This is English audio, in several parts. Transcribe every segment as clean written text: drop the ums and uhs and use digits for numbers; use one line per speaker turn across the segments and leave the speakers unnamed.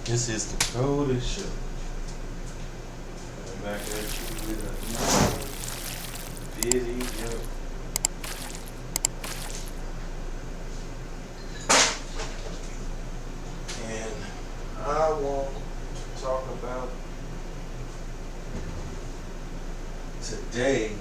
This is the coldest show. I'm back at you with a video. And I want to talk about today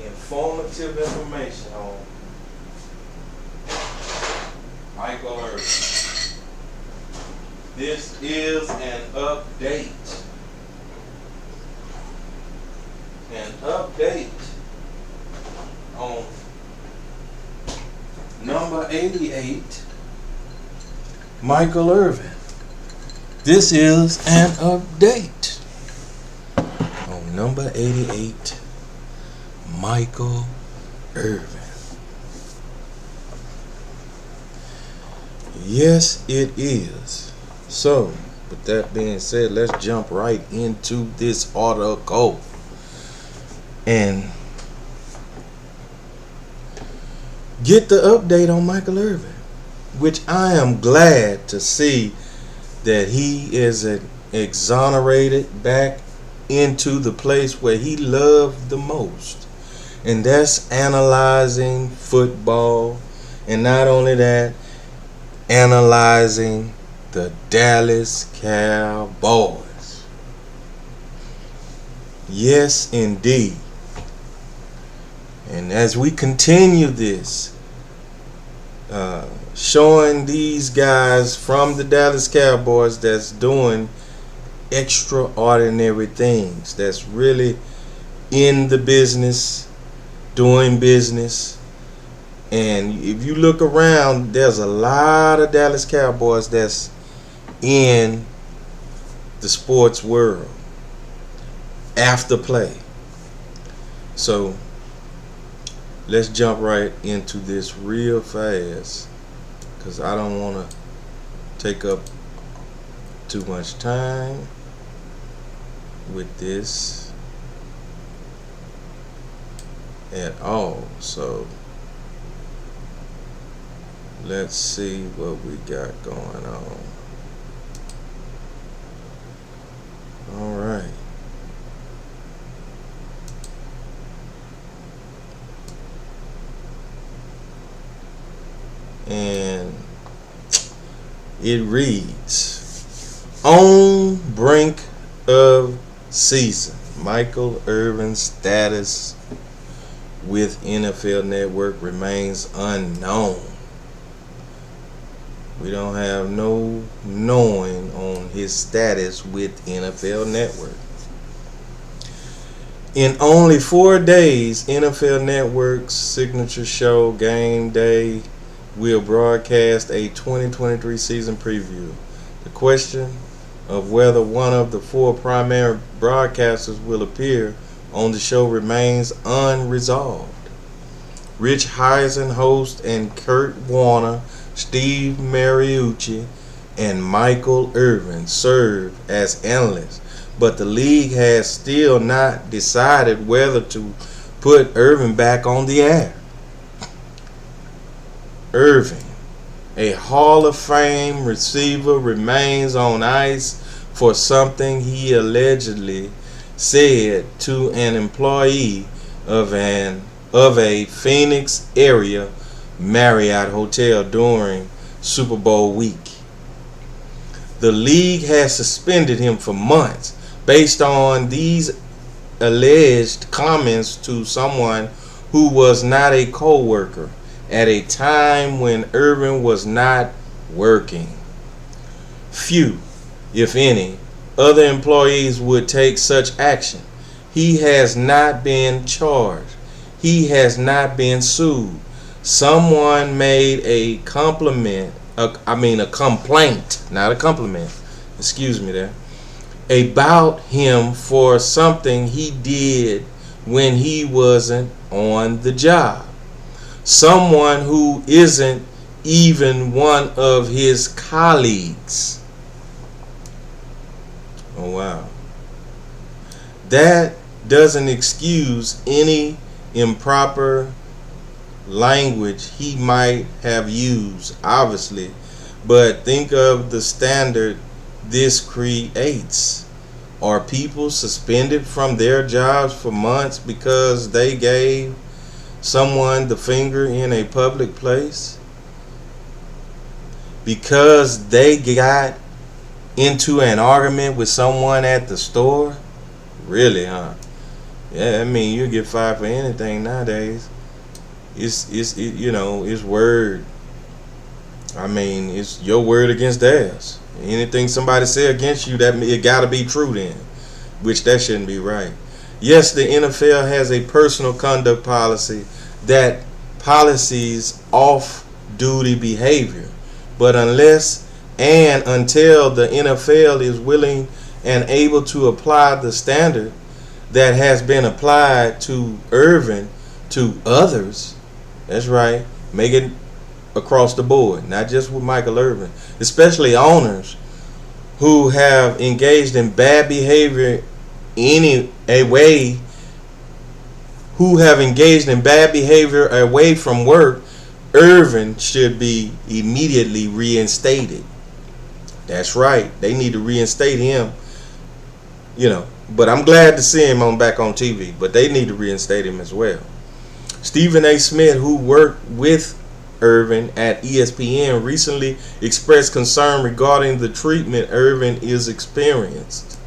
informative information on Micheal Irvin. This is an update. An update on number 88, Micheal Irvin. This is an update on number 88, Micheal Irvin. Yes, it is. So, with that being said, let's jump right into this article and get the update on Micheal Irvin, which I am glad to see that he is exonerated back into the place where he loved the most, and that's analyzing football, and not only that, analyzing the Dallas Cowboys. Yes, indeed. And as we continue this, showing these guys from the Dallas Cowboys that's doing extraordinary things, that's really in the business, doing business. And if you look around, there's a lot of Dallas Cowboys that's in the sports world after play. So let's jump right into this real fast, because I don't want to take up too much time with this at all. So let's see what we got going on. All right. And it reads, on brink of season, Micheal Irvin's status with NFL Network remains unknown. We don't have no knowing on his status with NFL Network. In only 4 days, NFL Network's signature show, Game Day, will broadcast a 2023 season preview. The question of whether one of the 4 primary broadcasters will appear on the show remains unresolved. Rich Eisen, host, and Kurt Warner, Steve Mariucci, and Micheal Irvin serve as analysts, but the league has still not decided whether to put Irvin back on the air. Irvin, a Hall of Fame receiver, remains on ice for something he allegedly said to an employee of a Phoenix area Marriott hotel during Super Bowl week. The league has suspended him for months based on these alleged comments to someone who was not a co-worker at a time when Irvin was not working. Few, if any, other employees would take such action. He has not been charged. He has not been sued. Someone made a complaint, not a compliment, excuse me there, about him for something he did when he wasn't on the job. Someone who isn't even one of his colleagues. Oh, wow. That doesn't excuse any improper language he might have used, obviously, but think of the standard this creates. Are people suspended from their jobs for months because they gave someone the finger in a public place? Because they got into an argument with someone at the store? Really, huh? Yeah, I mean, you get fired for anything nowadays. It's word. I mean, it's your word against theirs. Anything somebody say against you, that it gotta be true then, which that shouldn't be right. Yes, the NFL has a personal conduct policy that policies off-duty behavior, but unless and until the NFL is willing and able to apply the standard that has been applied to Irvin to others, that's right, make it across the board, not just with Michael Irvin, especially owners who have engaged in bad behavior away from work. Irvin should be immediately reinstated. That's right, they need to reinstate him, but I'm glad to see him back on TV, but they need to reinstate him as well. Stephen A. Smith, who worked with Irvin at ESPN, recently expressed concern regarding the treatment Irvin is experienced.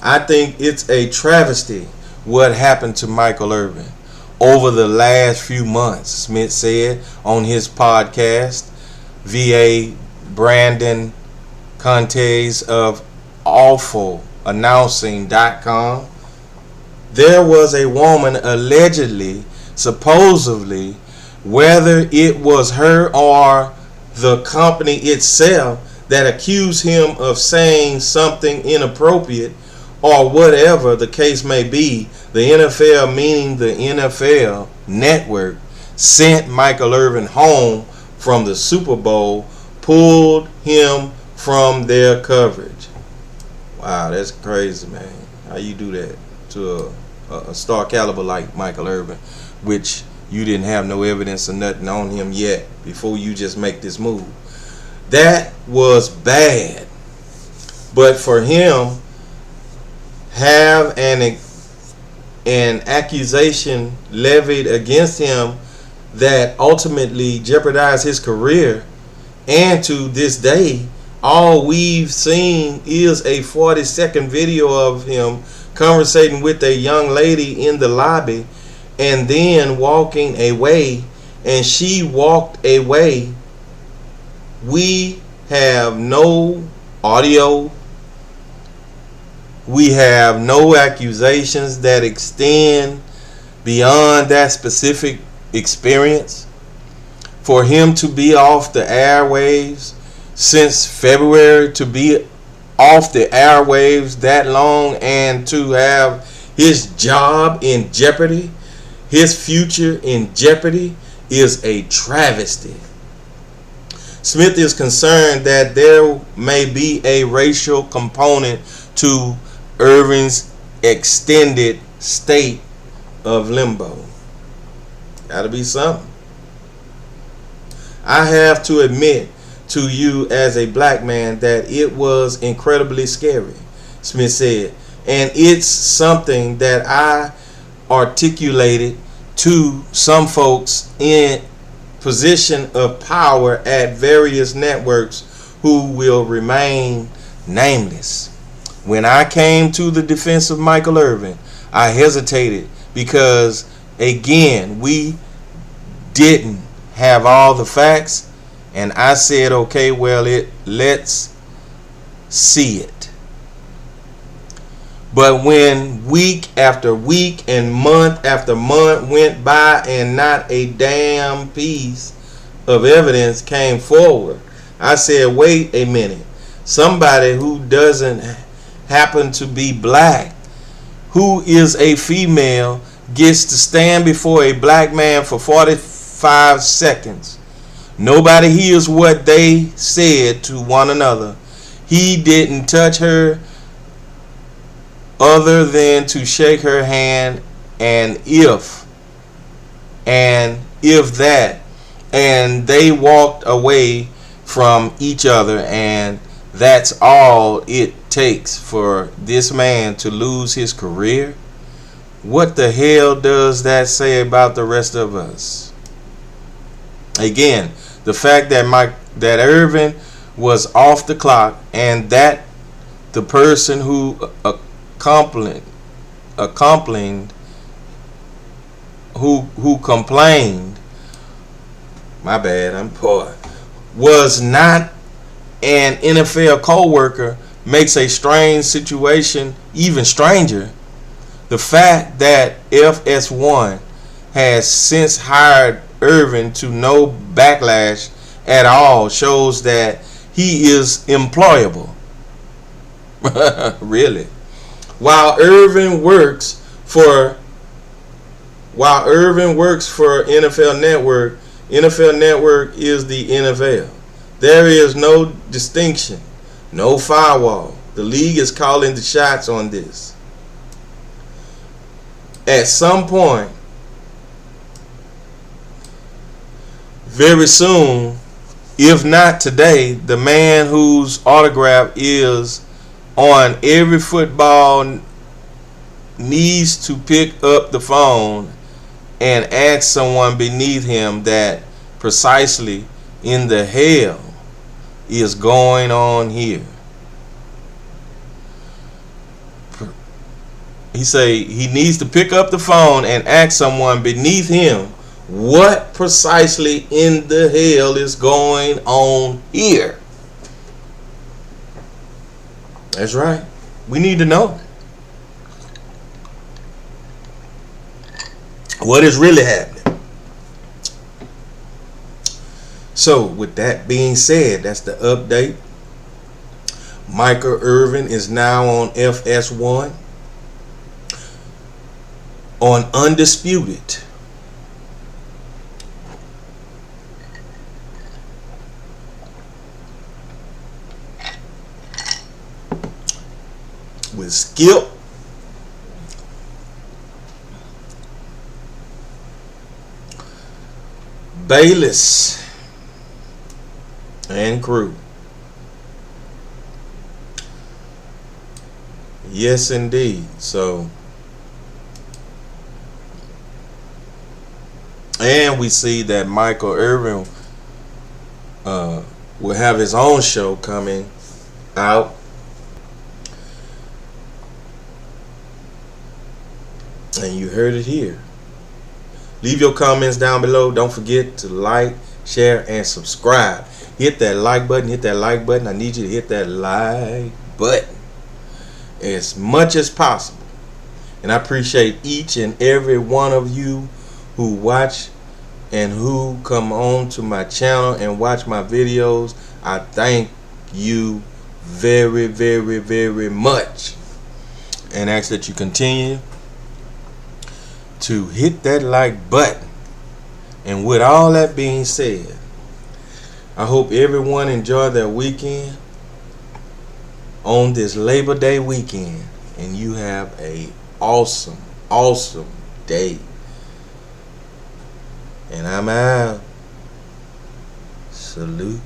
I think it's a travesty what happened to Michael Irvin over the last few months, Smith said on his podcast via Brandon Contes of awfulannouncing.com. There was a woman allegedly, supposedly, whether it was her or the company itself, that accused him of saying something inappropriate or whatever the case may be. The NFL, meaning the NFL network, sent Michael Irvin home from the Super Bowl, pulled him from their coverage. Wow, that's crazy, man. How you do that to a star caliber like Michael Irvin, which you didn't have no evidence or nothing on him yet before you just make this move? That was bad. But for him have an accusation levied against him that ultimately jeopardized his career, and to this day all we've seen is a 40-second video of him conversating with a young lady in the lobby and then walking away, and she walked away. We have no audio. We have no accusations that extend beyond that specific experience. For him to be off the airwaves since February, to be off the airwaves that long, and to have his job in jeopardy, his future in jeopardy, is a travesty. Smith is concerned that there may be a racial component to Irvin's extended state of limbo. Gotta be something. I have to admit to you as a black man that it was incredibly scary, Smith said, and it's something that I articulated to some folks in position of power at various networks who will remain nameless. When I came to the defense of Michael Irvin, I hesitated because, again, we didn't have all the facts, and I said, okay, well, let's see it. But when week after week and month after month went by and not a damn piece of evidence came forward, I said, wait a minute. Somebody who doesn't happen to be black, who is a female, gets to stand before a black man for 45 seconds. Nobody hears what they said to one another. He didn't touch her other than to shake her hand, and if that, and they walked away from each other, and that's all it takes for this man to lose his career, what the hell does that say about the rest of us? Again, the fact that Irvin was off the clock, and that the person who accompanied who complained, my bad, I'm poor, was not an NFL co-worker makes a strange situation even stranger. The fact that FS1 has since hired Irvin to no backlash at all shows that he is employable. Really. While Irvin works for NFL Network, NFL Network is the NFL. There is no distinction, no firewall. The league is calling the shots on this. At some point, very soon, if not today, the man whose autograph is on every football needs to pick up the phone and ask someone beneath him that precisely in the hell is going on here. He say he needs to pick up the phone and ask someone beneath him what precisely in the hell is going on here. That's right. We need to know what is really happening. So, with that being said, that's the update. Micheal Irvin is now on FS1 on Undisputed. With Skip, Bayless, and crew. Yes, indeed. So, and we see that Micheal Irvin will have his own show coming out. And you heard it here. Leave your comments down below. Don't forget to like, share, and subscribe. Hit that like button. Hit that like button. I need you to hit that like button as much as possible. And I appreciate each and every one of you who watch and who come on to my channel and watch my videos. I thank you very, very, very much. And ask that you continue to hit that like button. And with all that being said, I hope everyone enjoyed their weekend on this Labor Day weekend, and you have a awesome day. And I'm out. Salute.